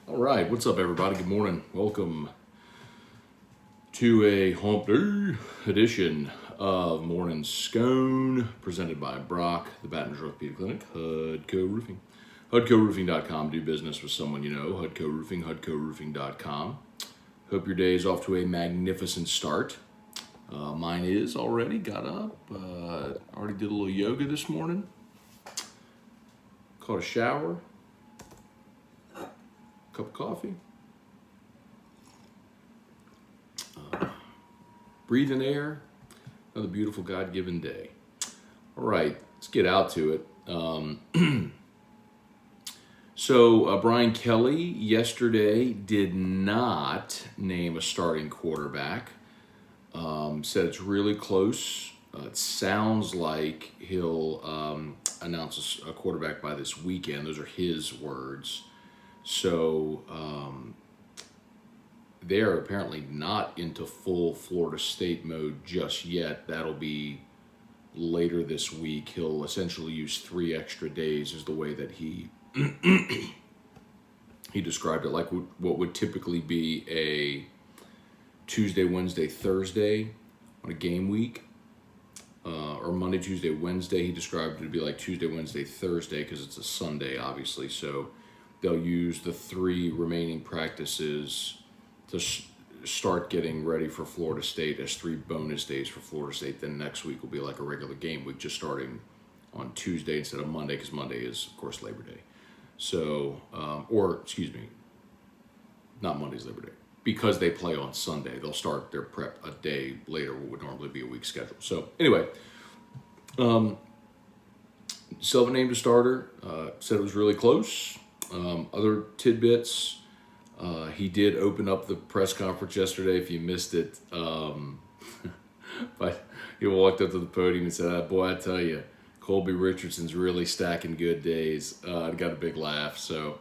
All right, what's up, everybody? Good morning. Welcome to a hump day edition of Morning Scone, presented by Brock, the Baton Rouge Orthopedic Clinic, Hudco Roofing. HudcoRoofing.com. Do business with someone you know. Hudco Roofing, HudcoRoofing.com. Hope your day is off to a magnificent start. Mine is already. Got up. Already did a little yoga this morning. Caught a shower. Cup of coffee. Breathing air. Another beautiful God-given day. All right, let's get out to it. So Brian Kelly yesterday did not name a starting quarterback. Said it's really close. It sounds like he'll announce a quarterback by this weekend. Those are his words. So they're apparently not into full Florida State mode just yet. That'll be later this week. He'll essentially use 3 extra days is the way that he described it, like what would typically be a Tuesday, Wednesday, Thursday on a game week, or Monday, Tuesday, Wednesday. He described it to be like Tuesday, Wednesday, Thursday because it's a Sunday, obviously. So they'll use the 3 remaining practices to start getting ready for Florida State as 3 bonus days for Florida State. Then next week will be like a regular game week, just starting on Tuesday instead of Monday, because Monday is, of course, Labor Day. So, not Monday's Labor Day. Because they play on Sunday, they'll start their prep a day later, what would normally be a week schedule. So, anyway, Silva named a starter, said it was really close. Other tidbits, he did open up the press conference yesterday, if you missed it. But he walked up to the podium and said, boy, I tell you, Colby Richardson's really stacking good days. I got a big laugh. So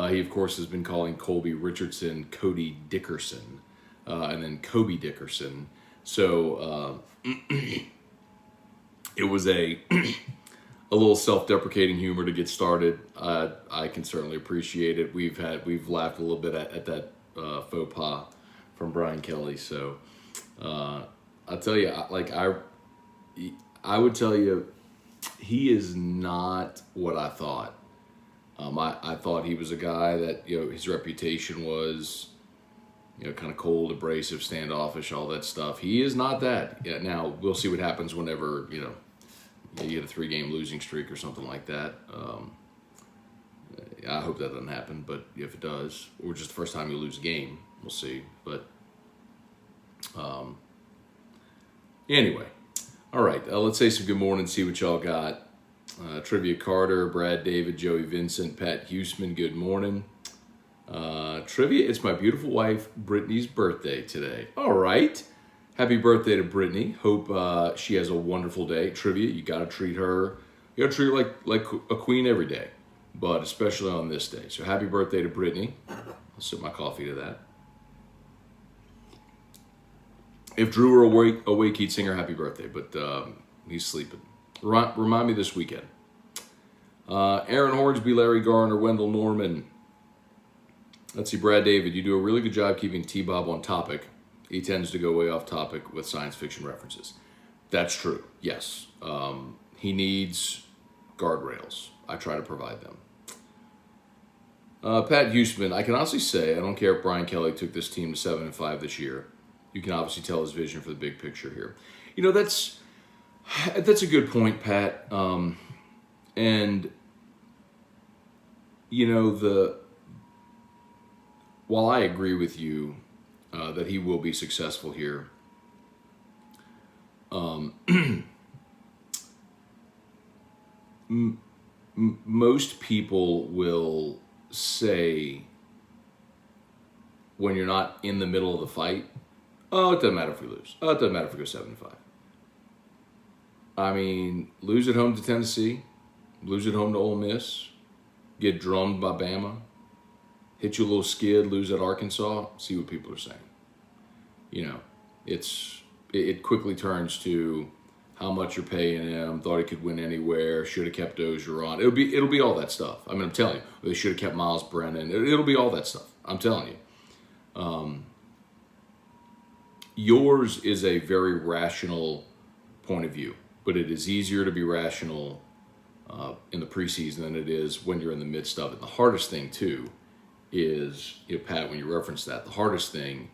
he, of course, has been calling Colby Richardson Cody Dickerson, and then Kobe Dickerson. So it was a little self-deprecating humor to get started. I can certainly appreciate it. We've laughed a little bit at that faux pas from Brian Kelly. So I'll tell you, I would tell you, he is not what I thought. I thought he was a guy that, his reputation was, kind of cold, abrasive, standoffish, all that stuff. He is not that. Yeah, now, we'll see what happens whenever, you get a 3-game losing streak or something like that. I hope that doesn't happen, but if it does, or just the first time you lose a game, we'll see. But anyway, all right, let's say some good morning, see what y'all got. Trivia Carter, Brad David, Joey Vincent, Pat Huseman, good morning. Trivia, it's my beautiful wife, Brittany's birthday today. All right. Happy birthday to Brittany. Hope she has a wonderful day. Trivia, you got to treat her. You got to treat her like a queen every day, but especially on this day. So happy birthday to Brittany. I'll sip my coffee to that. If Drew were awake, he'd sing her happy birthday, but he's sleeping. Remind me this weekend. Aaron Hornsby, Larry Garner, Wendell Norman. Let's see, Brad David, you do a really good job keeping T-Bob on topic. He tends to go way off topic with science fiction references. That's true, yes. He needs guardrails. I try to provide them. Pat Huseman, I can honestly say, I don't care if Brian Kelly took this team to 7-5 this year. You can obviously tell his vision for the big picture here. That's a good point, Pat. And while I agree with you that he will be successful here, most people will say, when you're not in the middle of the fight, oh, it doesn't matter if we lose. Oh, it doesn't matter if we go 7-5. I mean, lose at home to Tennessee, lose at home to Ole Miss, get drummed by Bama, hit you a little skid, lose at Arkansas, see what people are saying. It quickly turns to how much you're paying him, thought he could win anywhere, should have kept Dozier on. It'll be all that stuff. I mean, I'm telling you, they should have kept Miles Brennan. It'll be all that stuff. I'm telling you. Yours is a very rational point of view, but it is easier to be rational in the preseason than it is when you're in the midst of it. And the hardest thing too is, Pat, when you reference that, the hardest thing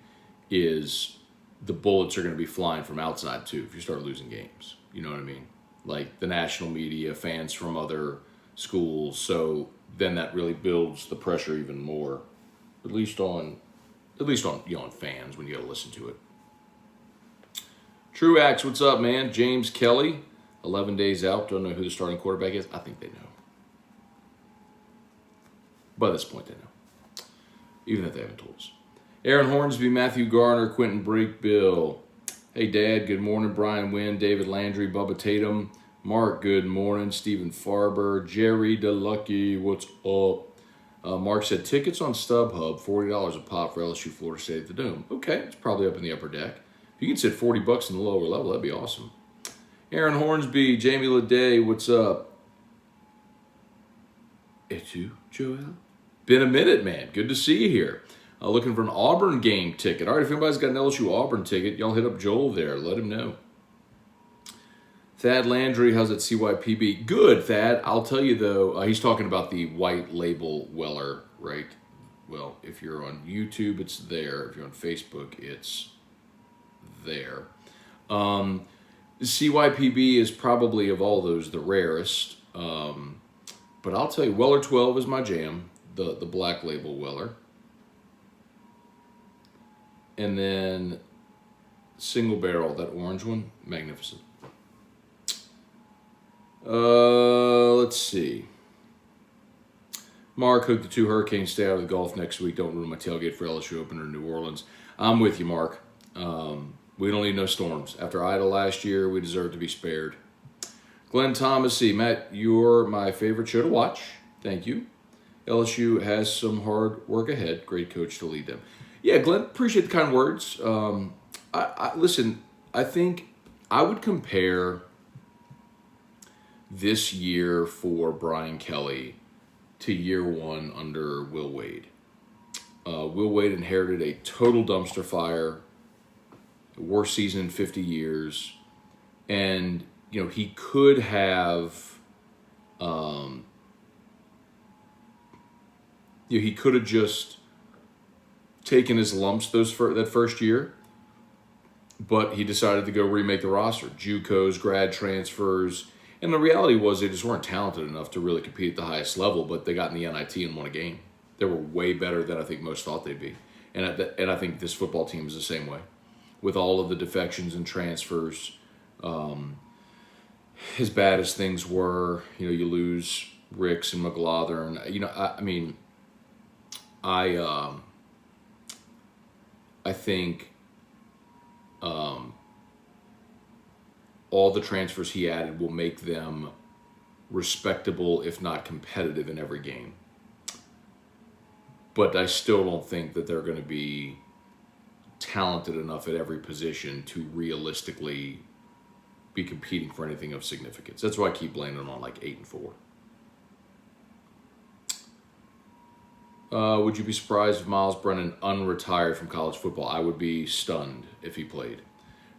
is the bullets are going to be flying from outside too if you start losing games. You know what I mean? Like the national media, fans from other schools. So then that really builds the pressure even more, at least on on fans when you got to listen to it. Truax, what's up, man? James Kelly, 11 days out. Don't know who the starting quarterback is. I think they know. By this point, they know, even if they haven't told us. Aaron Hornsby, Matthew Garner, Quentin Brakebill. Hey, Dad, good morning. Brian Wynn, David Landry, Bubba Tatum. Mark, good morning. Stephen Farber, Jerry DeLucky, what's up? Mark said, tickets on StubHub, $40 a pop for LSU Florida State at the Dome. Okay, it's probably up in the upper deck. If you can sit $40 in the lower level, that'd be awesome. Aaron Hornsby, Jamie Leday, what's up? It's you, Joel. Been a minute, man. Good to see you here. Looking for an Auburn game ticket. All right, if anybody's got an LSU Auburn ticket, y'all hit up Joel there. Let him know. Thad Landry, how's it CYPB? Good, Thad. I'll tell you, though, he's talking about the white label Weller, right? Well, if you're on YouTube, it's there. If you're on Facebook, it's there. CYPB is probably, of all those, the rarest. But I'll tell you, Weller 12 is my jam, the black label Weller. And then single barrel, that orange one, magnificent. Let's see. Mark, hope the two Hurricanes stay out of the Gulf next week. Don't ruin my tailgate for LSU opener in New Orleans. I'm with you, Mark. We don't need no storms. After Ida last year, we deserve to be spared. Glenn Thomas, Matt, you're my favorite show to watch. Thank you. LSU has some hard work ahead. Great coach to lead them. Yeah, Glenn, appreciate the kind words. Listen, I think I would compare this year for Brian Kelly to year one under Will Wade. Will Wade inherited a total dumpster fire, worst season in 50 years, and he could have, he could have just taken his lumps that first year, but he decided to go remake the roster. JUCOs, grad transfers, and the reality was they just weren't talented enough to really compete at the highest level, but they got in the NIT and won a game. They were way better than I think most thought they'd be. And I think this football team is the same way. With all of the defections and transfers, as bad as things were, you lose Ricks and McLaughlin. I think all the transfers he added will make them respectable, if not competitive, in every game. But I still don't think that they're going to be talented enough at every position to realistically be competing for anything of significance. That's why I keep landing on like 8-4. Would you be surprised if Miles Brennan unretired from college football? I would be stunned if he played.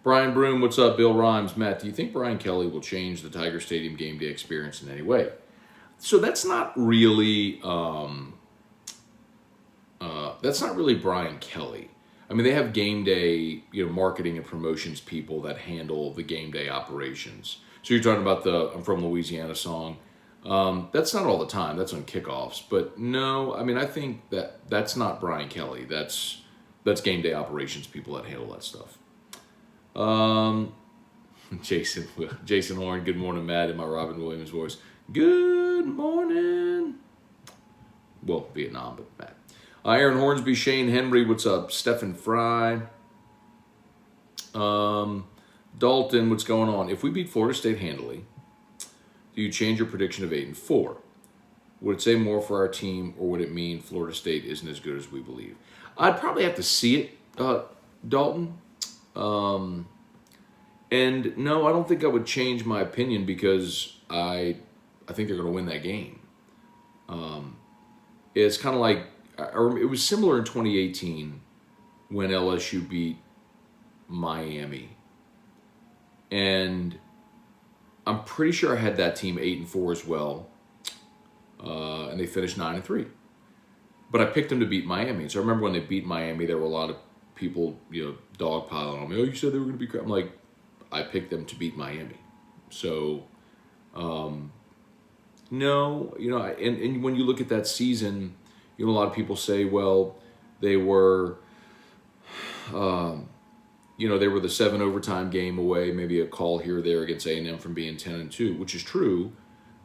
Brian Broom, what's up? Bill Rhymes, Matt, do you think Brian Kelly will change the Tiger Stadium game day experience in any way? So that's not really Brian Kelly. I mean, they have game day, marketing and promotions people that handle the game day operations. So you're talking about the "I'm from Louisiana" song. That's not all the time. That's on kickoffs. But no, I mean, I think that's not Brian Kelly. That's game day operations people that handle that stuff. Jason Horn, good morning, Matt, in my Robin Williams voice. Good morning. Well, Vietnam, but Matt. Aaron Hornsby, Shane Henry, what's up? Stephen Fry. Dalton, what's going on? If we beat Florida State handily, do you change your prediction of 8-4? Would it say more for our team, or would it mean Florida State isn't as good as we believe? I'd probably have to see it, Dalton. And no, I don't think I would change my opinion because I think they're going to win that game. It's kind of like it was similar in 2018 when LSU beat Miami, and I'm pretty sure I had that team 8-4 as well, and they finished 9-3. But I picked them to beat Miami. So I remember when they beat Miami, there were a lot of people, dogpiling on me. Oh, you said they were going to be crap. I'm like, I picked them to beat Miami. So, no, and when you look at that season, a lot of people say, well, they were, they were the 7 overtime game away, maybe a call here or there against A&M from being 10-2, which is true.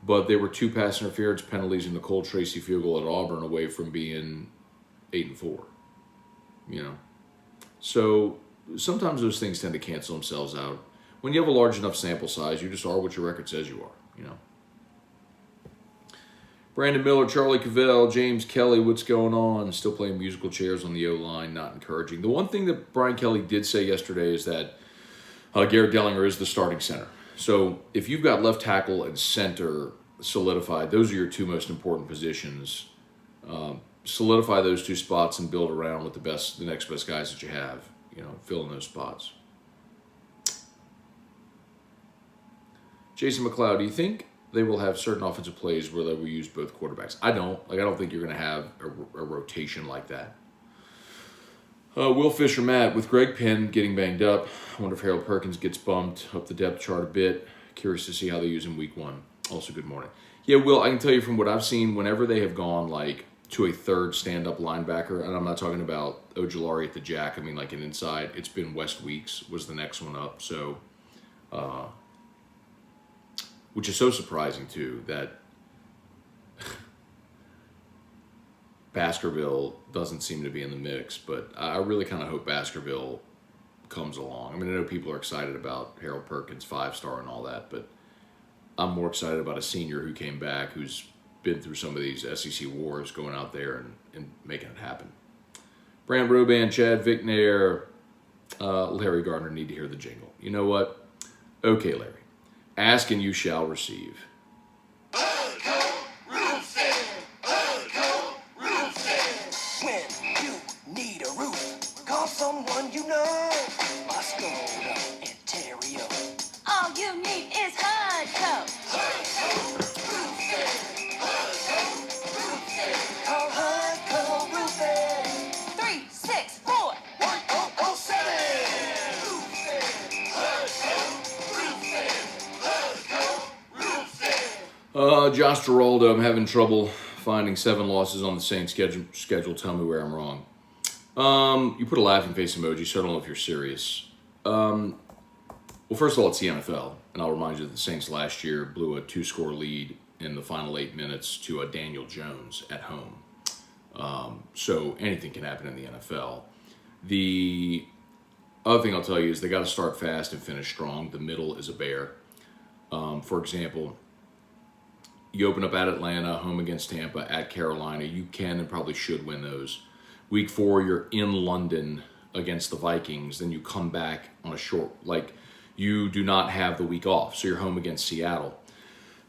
But they were 2 pass interference penalties in the Cole Tracy field goal at Auburn away from being 8-4. So sometimes those things tend to cancel themselves out. When you have a large enough sample size, you just are what your record says you are. Brandon Miller, Charlie Cavell, James Kelly, what's going on? Still playing musical chairs on the O-line, not encouraging. The one thing that Brian Kelly did say yesterday is that Garrett Dellinger is the starting center. So if you've got left tackle and center solidified, those are your 2 most important positions. Solidify those 2 spots and build around with the next best guys that you have. Fill in those spots. Jason McLeod, do you think they will have certain offensive plays where they will use both quarterbacks? I don't. I don't think you're going to have a rotation like that. Will Fisher, Matt, with Greg Penn getting banged up, I wonder if Harold Perkins gets bumped up the depth chart a bit. Curious to see how they use him week 1. Also, good morning. Yeah, Will, I can tell you from what I've seen, whenever they have gone to a third stand-up linebacker, and I'm not talking about Ojulari at the jack, I mean like an inside, it's been West Weeks was the next one up. So, which is so surprising, too, that Baskerville doesn't seem to be in the mix. But I really kind of hope Baskerville comes along. I mean, I know people are excited about Harold Perkins, 5-star and all that, but I'm more excited about a senior who came back, who's been through some of these SEC wars, going out there and making it happen. Brand Roban, Chad Vicknair, Larry Gardner need to hear the jingle. You know what? Okay, Larry. Ask and you shall receive. When you need a roof, call someone you know. Scone, Ontario. All you need is HUDCO. Call HUDCO Roofing. 364. 1007. Josh Geraldo, I'm having trouble finding 7 losses on the Saints schedule. Tell me where I'm wrong. You put a laughing face emoji, so I don't know if you're serious. Well, first of all, it's the NFL, and I'll remind you that the Saints last year blew a 2-score lead in the final 8 minutes to Daniel Jones at home. So anything can happen in the NFL. The other thing I'll tell you is they got to start fast and finish strong. The middle is a bear. For example, you open up at Atlanta, home against Tampa, at Carolina. You can and probably should win those. Week 4, you're in London against the Vikings. Then you come back on a short, you do not have the week off. So you're home against Seattle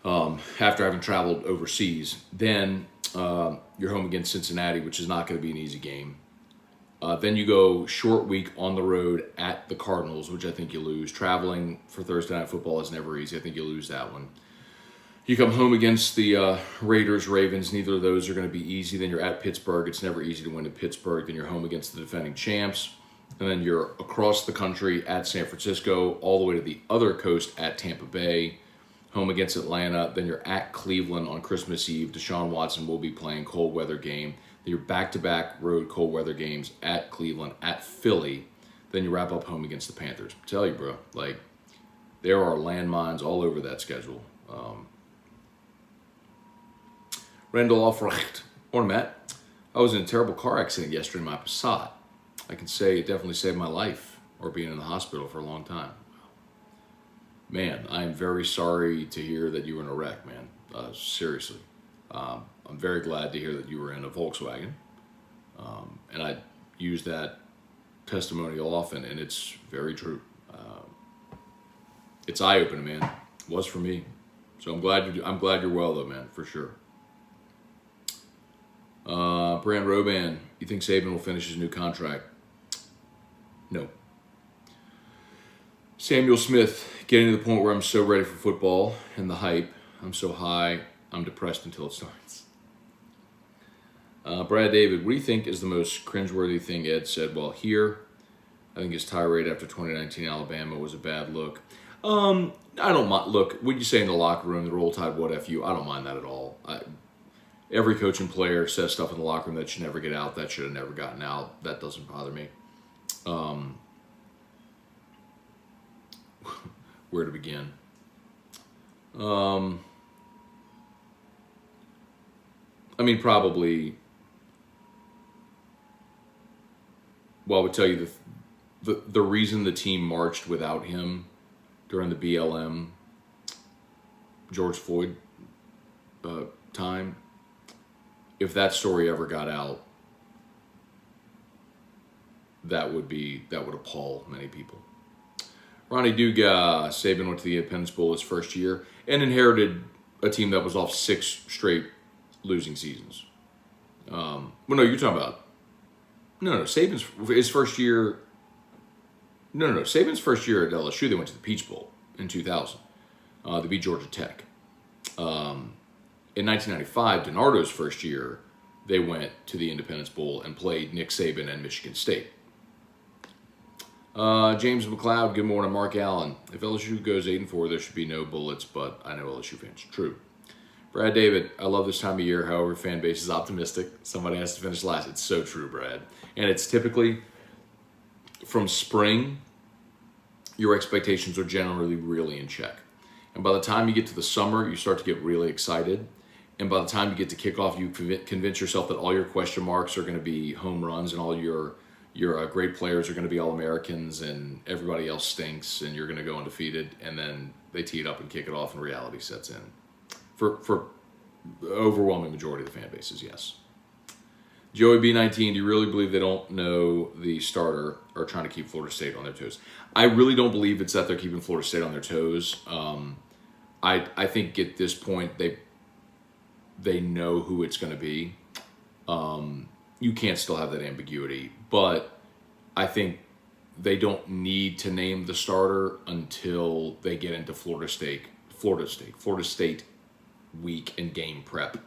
after having traveled overseas. Then you're home against Cincinnati, which is not going to be an easy game. Then you go short week on the road at the Cardinals, which I think you lose. Traveling for Thursday Night Football is never easy. I think you lose that one. You come home against the Raiders, Ravens. Neither of those are going to be easy. Then you're at Pittsburgh. It's never easy to win in Pittsburgh. Then you're home against the defending champs. And then you're across the country at San Francisco, all the way to the other coast at Tampa Bay, home against Atlanta. Then you're at Cleveland on Christmas Eve. Deshaun Watson will be playing cold weather game. Then you're back-to-back road cold weather games at Cleveland, at Philly. Then you wrap up home against the Panthers. I tell you, bro, there are landmines all over that schedule. Randall Alfrecht. Morning, Matt. I was in a terrible car accident yesterday in my Passat. I can say it definitely saved my life, or being in the hospital for a long time. Man, I am very sorry to hear that you were in a wreck, man. Seriously. I'm very glad to hear that you were in a Volkswagen. And I use that testimonial often, and it's very true. it's eye opening, man. It was for me. So I'm glad you're well though, man, for sure. Brand Roban, you think Saban will finish his new contract? No. Samuel Smith, getting to the point where I'm so ready for football and the hype. I'm so high, I'm depressed until it starts. Brad David, what do you think is the most cringeworthy thing Ed said while here? I think his tirade after 2019 Alabama was a bad look. I don't mind. Look, what you say in the locker room, the Roll Tide, what F you, I don't mind that at all. Every coach and player says stuff in the locker room that should never get out, that should have never gotten out. That doesn't bother me. Where to begin? I mean, probably. Well, I would tell you the reason the team marched without him during the BLM George Floyd time. If that story ever got out, that would appall many people. Ronnie Duga, Saban went to the Independence Bowl his first year and inherited a team that was off 6 straight losing seasons. Well, no, you're talking about Saban's his first year. No, Saban's first year at LSU, they went to the Peach Bowl in 2000. They beat Georgia Tech. In 1995, DiNardo's first year, they went to the Independence Bowl and played Nick Saban and Michigan State. James McLeod, good morning. Mark Allen, if LSU goes 8-4, there should be no bullets, but I know LSU fans. True. Brad David, I love this time of year. However, fan base is optimistic. Somebody has to finish last. It's so true, Brad. And it's typically from spring, your expectations are generally really in check. And by the time you get to the summer, you start to get really excited. And by the time you get to kickoff, you convince yourself that all your question marks are going to be home runs and all your great players are going to be All-Americans and everybody else stinks and you're going to go undefeated. And then they tee it up and kick it off and reality sets in. For the overwhelming majority of the fan bases, yes. Joey B19, do you really believe they don't know the starter or trying to keep Florida State on their toes? I really don't believe it's that they're keeping Florida State on their toes. I think at this point they know who it's going to be. You can't still have that ambiguity, but I think they don't need to name the starter until they get into Florida State week and game prep,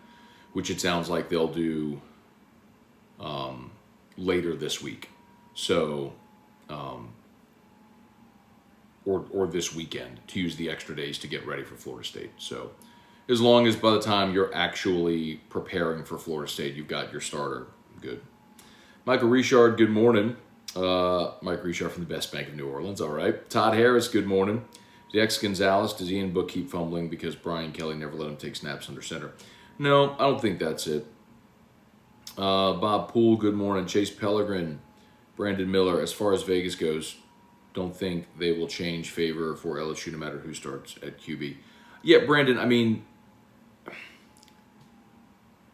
which it sounds like they'll do later this week. So, or this weekend to use the extra days to get ready for Florida State. So, as long as by the time you're actually preparing for Florida State, you've got your starter, good. Michael Richard, good morning. Mike Richard from the Best Bank of New Orleans, all right. Todd Harris, good morning. Dex Gonzalez, does Ian Book keep fumbling because Brian Kelly never let him take snaps under center? No, I don't think that's it. Bob Poole, good morning. Chase Pellegrin, Brandon Miller, as far as Vegas goes, don't think they will change favor for LSU no matter who starts at QB. Yeah, Brandon, I mean,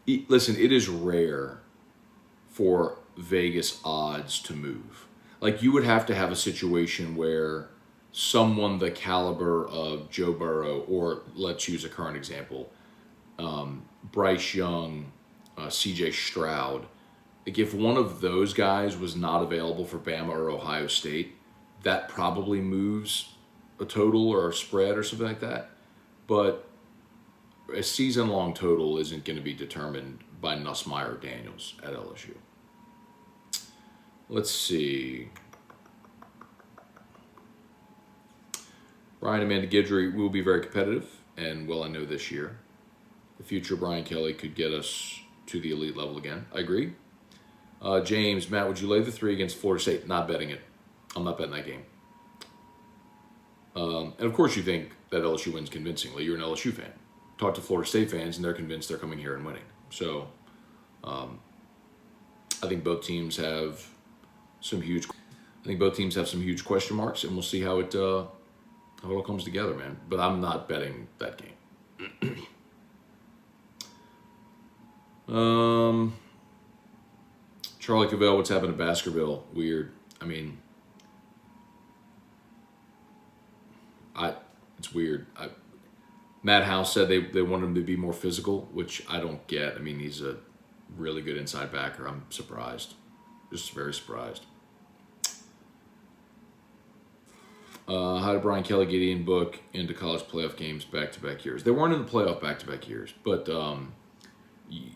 listen, it is rare for Vegas odds to move. Like, you would have to have a situation where someone the caliber of Joe Burrow, or let's use a current example, Bryce Young, CJ Stroud, like if one of those guys was not available for Bama or Ohio State, that probably moves a total or a spread or something like that. But a season-long total isn't going to be determined by Nussmeier or Daniels at LSU. Let's see. Brian Amanda Guidry will be very competitive, and well, I know this year. The future Brian Kelly could get us to the elite level again. I agree. James, Matt, would you lay the 3 against Florida State? Not betting it. I'm not betting that game. And of course you think that LSU wins convincingly. You're an LSU fan. Talk to Florida State fans, and they're convinced they're coming here and winning. So I think both teams have some huge question marks, and we'll see how it all comes together, man. But I'm not betting that game. Charlie Cavell, what's happened to Baskerville? Weird. I mean, It's weird. Matt House said they want him to be more physical, which I don't get. I mean, he's a really good inside backer. I'm surprised. Just very surprised. How did Brian Kelly get Ian Book into college playoff games back-to-back years? They weren't in the playoff back-to-back years, but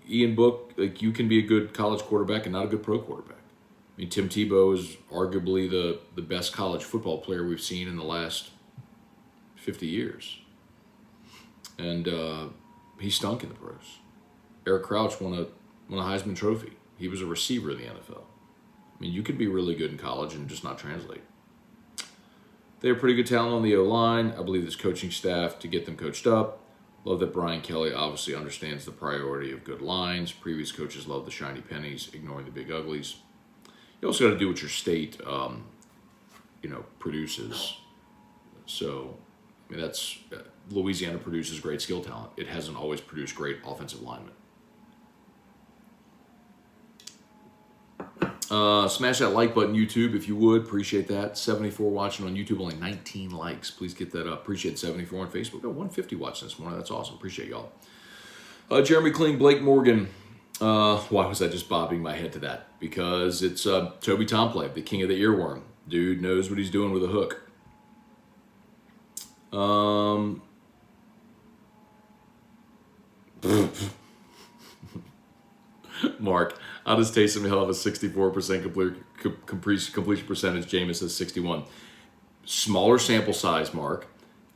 Ian Book, like, you can be a good college quarterback and not a good pro quarterback. I mean, Tim Tebow is arguably the best college football player we've seen in the last 50 years. And he stunk in the pros. Eric Crouch won a Heisman Trophy. He was a receiver in the NFL. I mean, you could be really good in college and just not translate. They have pretty good talent on the O-line. I believe this coaching staff to get them coached up. Love that Brian Kelly obviously understands the priority of good lines. Previous coaches love the shiny pennies, ignoring the big uglies. You also got to do what your state, produces. So, I mean, that's Louisiana produces great skill talent. It hasn't always produced great offensive linemen. Smash that like button, YouTube, if you would. Appreciate that. 74 watching on YouTube, only 19 likes. Please get that up. Appreciate 74 on Facebook. Got 150 watching this morning. That's awesome. Appreciate y'all. Jeremy Kling, Blake Morgan. Why was I just bobbing my head to that? Because it's Toby Tomplay, the king of the earworm. Dude knows what he's doing with a hook. Mark, how does Taysom Hill have a 64% completion percentage? Jameis says 61. Smaller sample size, Mark.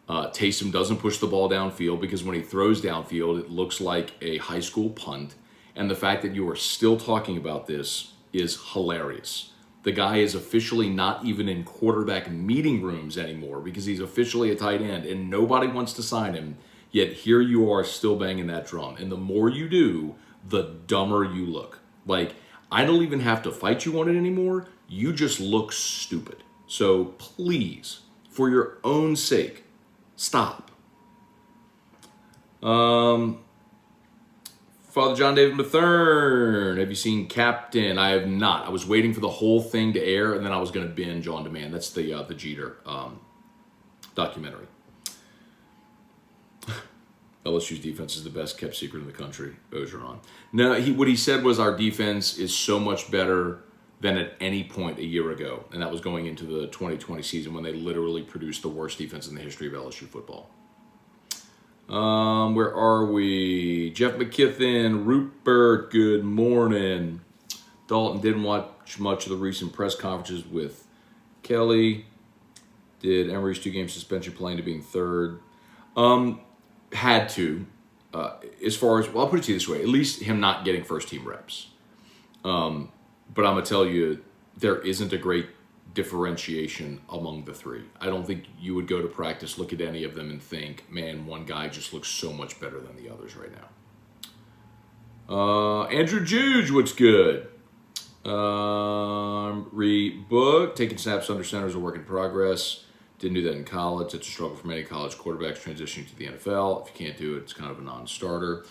Taysom doesn't push the ball downfield because when he throws downfield, it looks like a high school punt. And the fact that you are still talking about this is hilarious. The guy is officially not even in quarterback meeting rooms anymore because he's officially a tight end and nobody wants to sign him. Yet here you are still banging that drum. And the more you do, the dumber you look. Like, I don't even have to fight you on it anymore. You just look stupid. So please, for your own sake, stop. Father John David Mathern, have you seen Captain? I have not. I was waiting for the whole thing to air, and then I was going to binge on demand. That's the Jeter documentary. LSU's defense is the best kept secret in the country. Ogeron. No, what he said was our defense is so much better than at any point a year ago, and that was going into the 2020 season when they literally produced the worst defense in the history of LSU football. Where are we? Jeff McKithen, Rupert, good morning. Dalton didn't watch much of the recent press conferences with Kelly. Did Emery's 2-game suspension play into being third? Had to. As far as, well, I'll put it to you this way. At least him not getting first-team reps. But I'm going to tell you, there isn't a great differentiation among the three. I don't think you would go to practice, look at any of them, and think, man, one guy just looks so much better than the others right now. Andrew Juge, what's good? Read book. Taking snaps under center is a work in progress. Didn't do that in college. It's a struggle for many college quarterbacks transitioning to the NFL. If you can't do it, it's kind of a non-starter.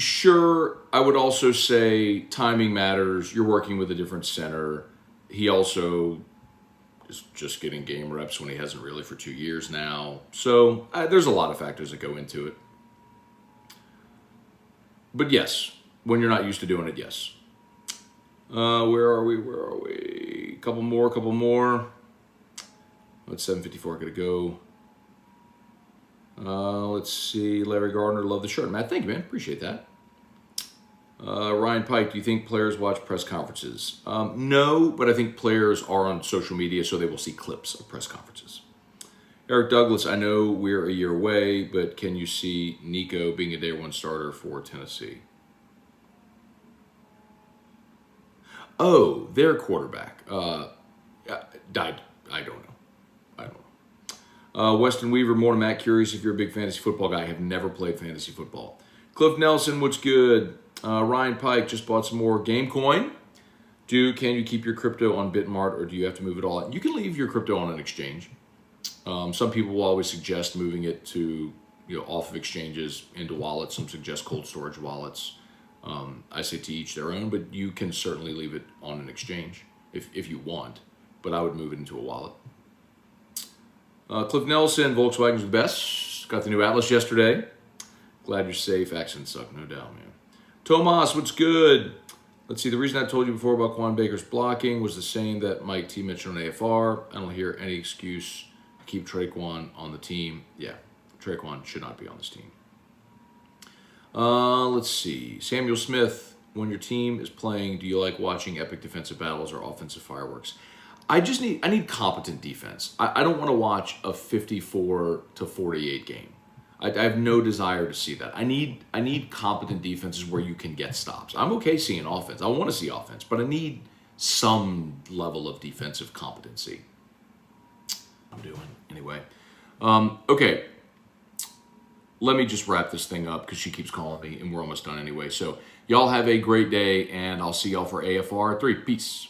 Sure, I would also say timing matters. You're working with a different center. He also is just getting game reps when he hasn't really for 2 years now. So there's a lot of factors that go into it. But yes, when you're not used to doing it, yes. Where are we? Couple more. It's 7:54, I gotta go. Let's see. Larry Gardner, love the shirt. Matt, thank you, man. Appreciate that. Ryan Pike, do you think players watch press conferences? No, but I think players are on social media, so they will see clips of press conferences. Eric Douglas, I know we're a year away, but can you see Nico being a day one starter for Tennessee? Oh, their quarterback. Died. I don't know. Weston Weaver, morning, Matt. Curious if you're a big fantasy football guy. I have never played fantasy football. Cliff Nelson, what's good? Ryan Pike just bought some more game coin. Can you keep your crypto on Bitmart or do you have to move it all out? You can leave your crypto on an exchange. Some people will always suggest moving it to, off of exchanges into wallets. Some suggest cold storage wallets. I say to each their own, but you can certainly leave it on an exchange if you want. But I would move it into a wallet. Cliff Nelson, Volkswagen's the best. Got the new Atlas yesterday. Glad you're safe. Accents suck, no doubt, man. Tomas, what's good? Let's see. The reason I told you before about Quan Baker's blocking was the same that Mike T mentioned on AFR. I don't hear any excuse to keep Traquan on the team. Yeah, Traquan should not be on this team. Let's see. Samuel Smith, when your team is playing, do you like watching epic defensive battles or offensive fireworks? I need competent defense. I don't want to watch a 54-48 game. I have no desire to see that. I need competent defenses where you can get stops. I'm okay seeing offense. I want to see offense, but I need some level of defensive competency. I'm doing anyway. Okay. Let me just wrap this thing up because she keeps calling me and we're almost done anyway. So y'all have a great day and I'll see y'all for AFR 3. Peace.